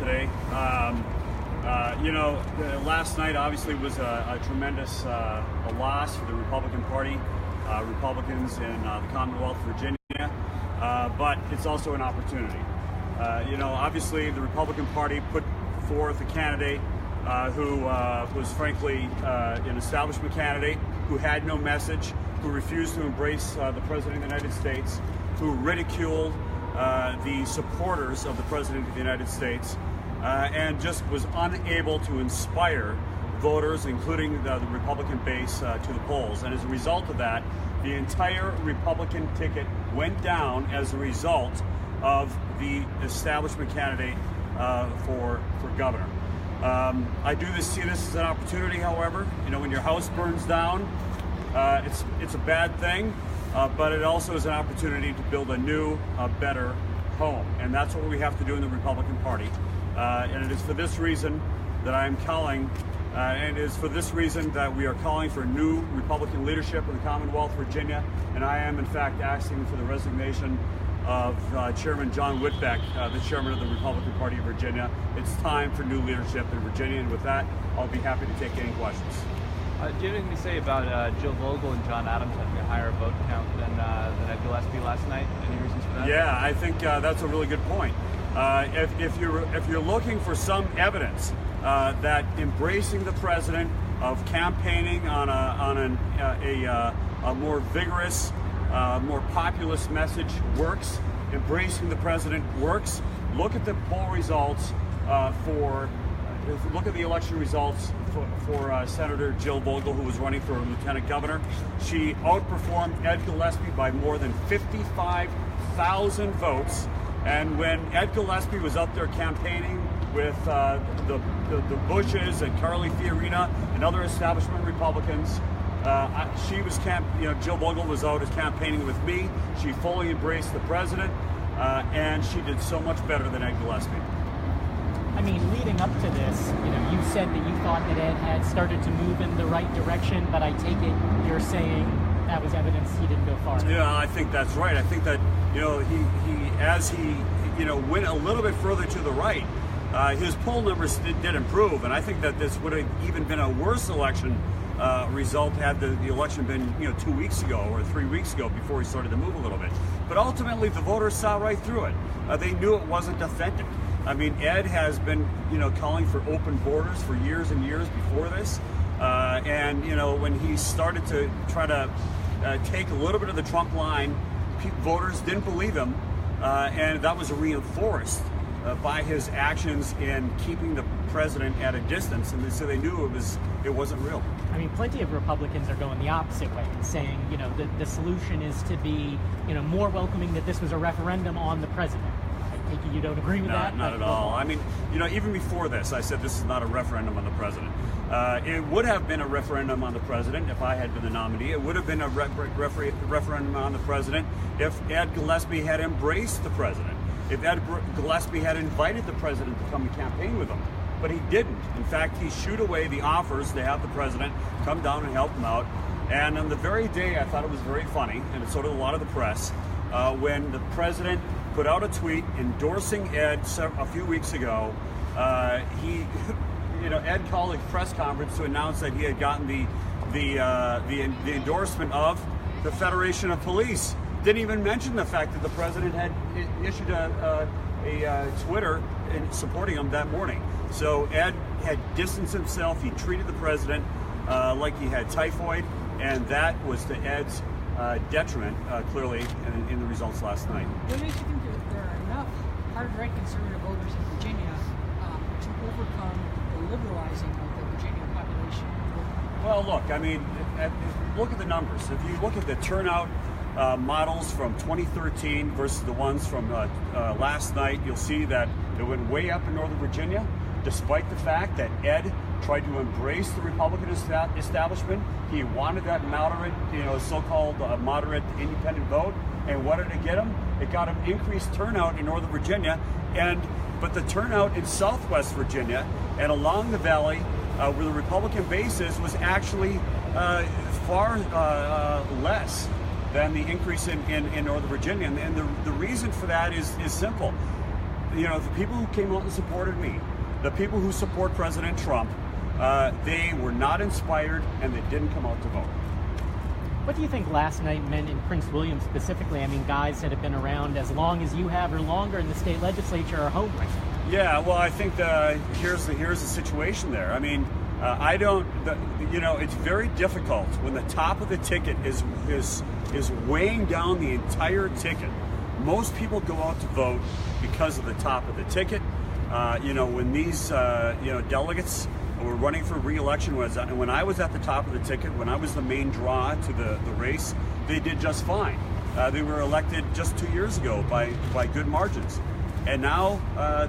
today. Last night obviously was a tremendous loss for the Republican Party, Republicans in the Commonwealth of Virginia, but it's also an opportunity. Obviously the Republican Party put forth a candidate who was frankly an establishment candidate, who had no message, who refused to embrace the President of the United States, who ridiculed the supporters of the President of the United States, and just was unable to inspire voters, including the Republican base, to the polls. And as a result of that, the entire Republican ticket went down as a result of the establishment candidate for governor. I see this as an opportunity, however. When your house burns down, it's a bad thing, but it also is an opportunity to build a new, better home. And that's what we have to do in the Republican Party. And it is for this reason that I'm calling, and it is for this reason that we are calling for new Republican leadership in the Commonwealth of Virginia. And I am, in fact, asking for the resignation of Chairman John Whitbeck, the chairman of the Republican Party of Virginia. It's time for new leadership in Virginia, and with that, I'll be happy to take any questions. Do you have anything to say about Jill Vogel and John Adams having a higher vote count than Ed Gillespie last night? Any reasons for that? Yeah, I think that's a really good point. If you're looking for some evidence that embracing the president, of campaigning on a more vigorous, more populist message works, embracing the president works, look at the poll results look at the election results for Senator Jill Vogel, who was running for lieutenant governor. She outperformed Ed Gillespie by more than 55,000 votes. And when Ed Gillespie was up there campaigning with the Bushes and Carly Fiorina and other establishment Republicans, Jill Vogel was out as campaigning with me. She fully embraced the president, and she did so much better than Ed Gillespie. I mean, leading up to this, you said that you thought that Ed had started to move in the right direction, but I take it you're saying that was evidence he didn't go far. Yeah, I think that's right. I think that, as he went a little bit further to the right, his poll numbers did improve, and I think that this would have even been a worse election result had the election been 2 weeks ago or 3 weeks ago, before he started to move a little bit. But ultimately, the voters saw right through it. They knew it wasn't authentic. I mean, Ed has been, calling for open borders for years and years before this. And when he started to try to take a little bit of the Trump line, voters didn't believe him. And that was reinforced by his actions in keeping the president at a distance. And so they knew it wasn't real. I mean, plenty of Republicans are going the opposite way, saying, the solution is to be, more welcoming, that this was a referendum on the president. I take it you don't agree with that? Not at all. I mean, even before this, I said this is not a referendum on the president. It would have been a referendum on the president if I had been the nominee. It would have been a referendum on the president if Ed Gillespie had embraced the president, if Ed Gillespie had invited the president to come and campaign with him. But he didn't. In fact, he shooed away the offers to have the president come down and help him out. And on the very day, I thought it was very funny, and so did a lot of the press, when the president put out a tweet endorsing Ed a few weeks ago. Ed called a press conference to announce that he had gotten the endorsement of the Federation of Police. Didn't even mention the fact that the president had issued a Twitter supporting him that morning. So Ed had distanced himself. He treated the president like he had typhoid, and that was to Ed's detriment, clearly, in the results last night. What makes you think that there are enough hard-right conservative voters in Virginia to overcome the liberalizing of the Virginia population? Well, look, I mean, look at the numbers. If you look at the turnout models from 2013 versus the ones from last night, you'll see that it went way up in Northern Virginia, despite the fact that Ed tried to embrace the Republican establishment. He wanted that moderate, so-called moderate independent vote. And what did it get him? It got him increased turnout in Northern Virginia, but the turnout in Southwest Virginia and along the valley, where the Republican base is, was actually far less than the increase in Northern Virginia. And the reason for that is simple. the people who came out and supported me, the people who support President Trump, they were not inspired and they didn't come out to vote. What do you think last night meant in Prince William specifically? I mean, guys that have been around as long as you have or longer in the state legislature are home right now. Yeah, well, I think here's the situation there. I mean, it's very difficult when the top of the ticket is weighing down the entire ticket. Most people go out to vote because of the top of the ticket. When these delegates were running for re-election, when I was at the top of the ticket, when I was the main draw to the race, they did just fine. They were elected just 2 years ago by good margins. And now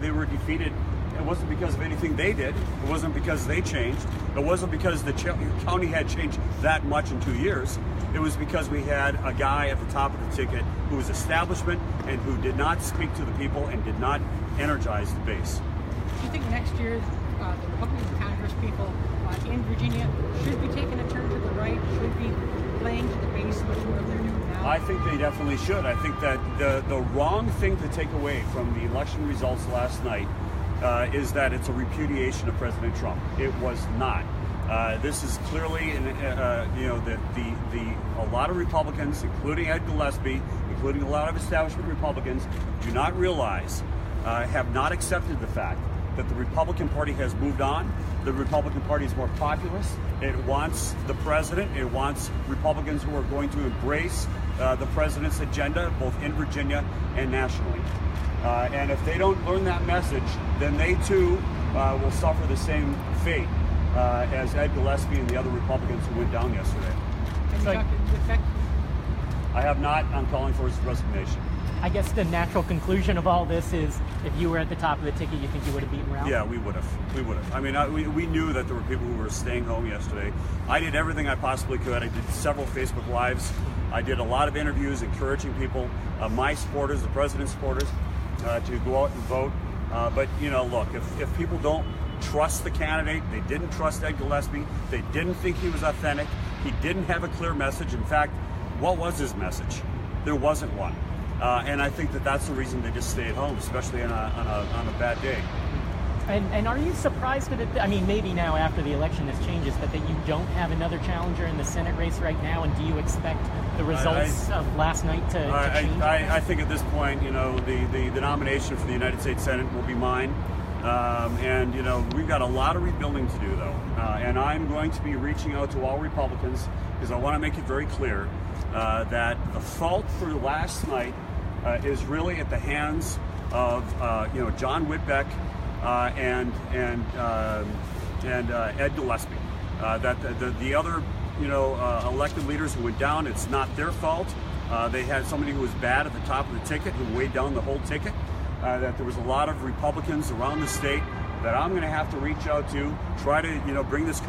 they were defeated. It wasn't because of anything they did. It wasn't because they changed. It wasn't because the county had changed that much in 2 years. It was because we had a guy at the top of the ticket who was establishment and who did not speak to the people and did not energize the base. Do you think next year the Republican Congress people in Virginia should be taking a turn to the right, should be playing to the base much more than they're doing now? I think they definitely should. I think that the wrong thing to take away from the election results last night is that it's a repudiation of President Trump. It was not. This is clearly, a lot of Republicans, including Ed Gillespie, including a lot of establishment Republicans, do not realize, have not accepted the fact that the Republican Party has moved on. The Republican Party is more populist. It wants the president. It wants Republicans who are going to embrace the president's agenda, both in Virginia and nationally. And if they don't learn that message, then they too will suffer the same fate as Ed Gillespie and the other Republicans who went down yesterday. Have you talked to the effect? I have not. I'm calling for his resignation. I guess the natural conclusion of all this is if you were at the top of the ticket, you think you would have beaten Ralph? Yeah, we would have. We would have. I mean, we knew that there were people who were staying home yesterday. I did everything I possibly could. I did several Facebook Lives. I did a lot of interviews encouraging people, my supporters, the president's supporters, to go out and vote. But, look, if people don't trust the candidate, they didn't trust Ed Gillespie, they didn't think he was authentic, he didn't have a clear message. In fact, what was his message? There wasn't one. And I think that's the reason they just stayed home, especially on a bad day. And are you surprised that I mean, maybe now after the election this changes, but that you don't have another challenger in the Senate race right now? And do you expect the results of last night to change? I think at this point, the nomination for the United States Senate will be mine. And we've got a lot of rebuilding to do, though. And I'm going to be reaching out to all Republicans because I want to make it very clear that the fault for last night is really at the hands of John Whitbeck and Ed Gillespie. That the other elected leaders who went down, it's not their fault. They had somebody who was bad at the top of the ticket who weighed down the whole ticket. That there was a lot of Republicans around the state that I'm going to have to reach out to, try to bring this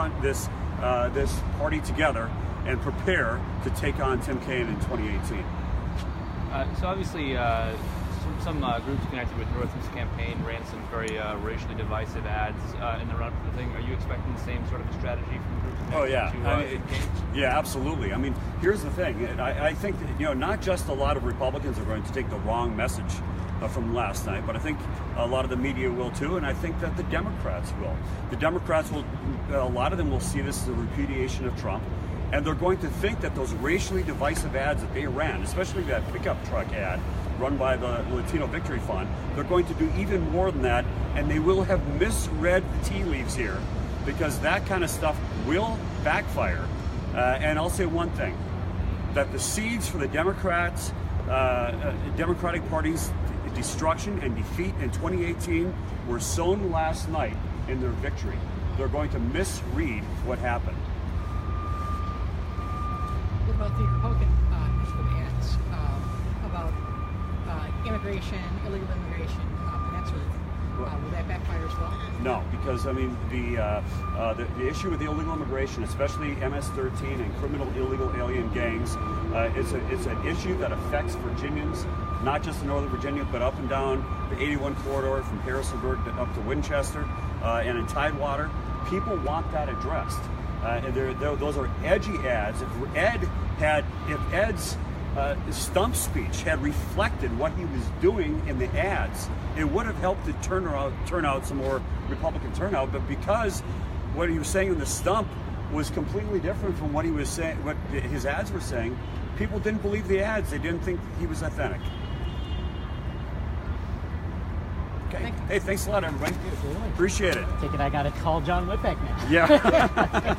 party together and prepare to take on Tim Kaine in 2018. So obviously, some groups connected with Northam's campaign ran some very racially divisive ads in the run for the thing. Are you expecting the same sort of a strategy from groups connected to Kaine? Yeah, absolutely. I mean, here's the thing. I think that, not just a lot of Republicans are going to take the wrong message from last night, but I think a lot of the media will too, and I think that the Democrats will. The Democrats will, a lot of them will see this as a repudiation of Trump, and they're going to think that those racially divisive ads that they ran, especially that pickup truck ad run by the Latino Victory Fund, they're going to do even more than that, and they will have misread the tea leaves here, because that kind of stuff will backfire. And I'll say one thing, that the seeds for the Democratic Party's destruction and defeat in 2018 were sown last night in their victory. They're going to misread what happened. What about the Republican ads about immigration, illegal immigration, and that sort of thing? Will that backfire as well? No, because I mean the issue with the illegal immigration, especially MS-13 and criminal illegal alien gangs, it's an issue that affects Virginians, not just in Northern Virginia, but up and down the 81 corridor from Harrisonburg up to Winchester and in Tidewater. People want that addressed. And those are edgy ads. If Ed's stump speech had reflected what he was doing in the ads, it would have helped to turn out some more Republican turnout. But because what he was saying in the stump was completely different from what he was saying, what his ads were saying, people didn't believe the ads. They didn't think he was authentic. Okay. Hey, thanks a lot, everybody. Appreciate it. Take it I got to call John Whitbeck now. Yeah.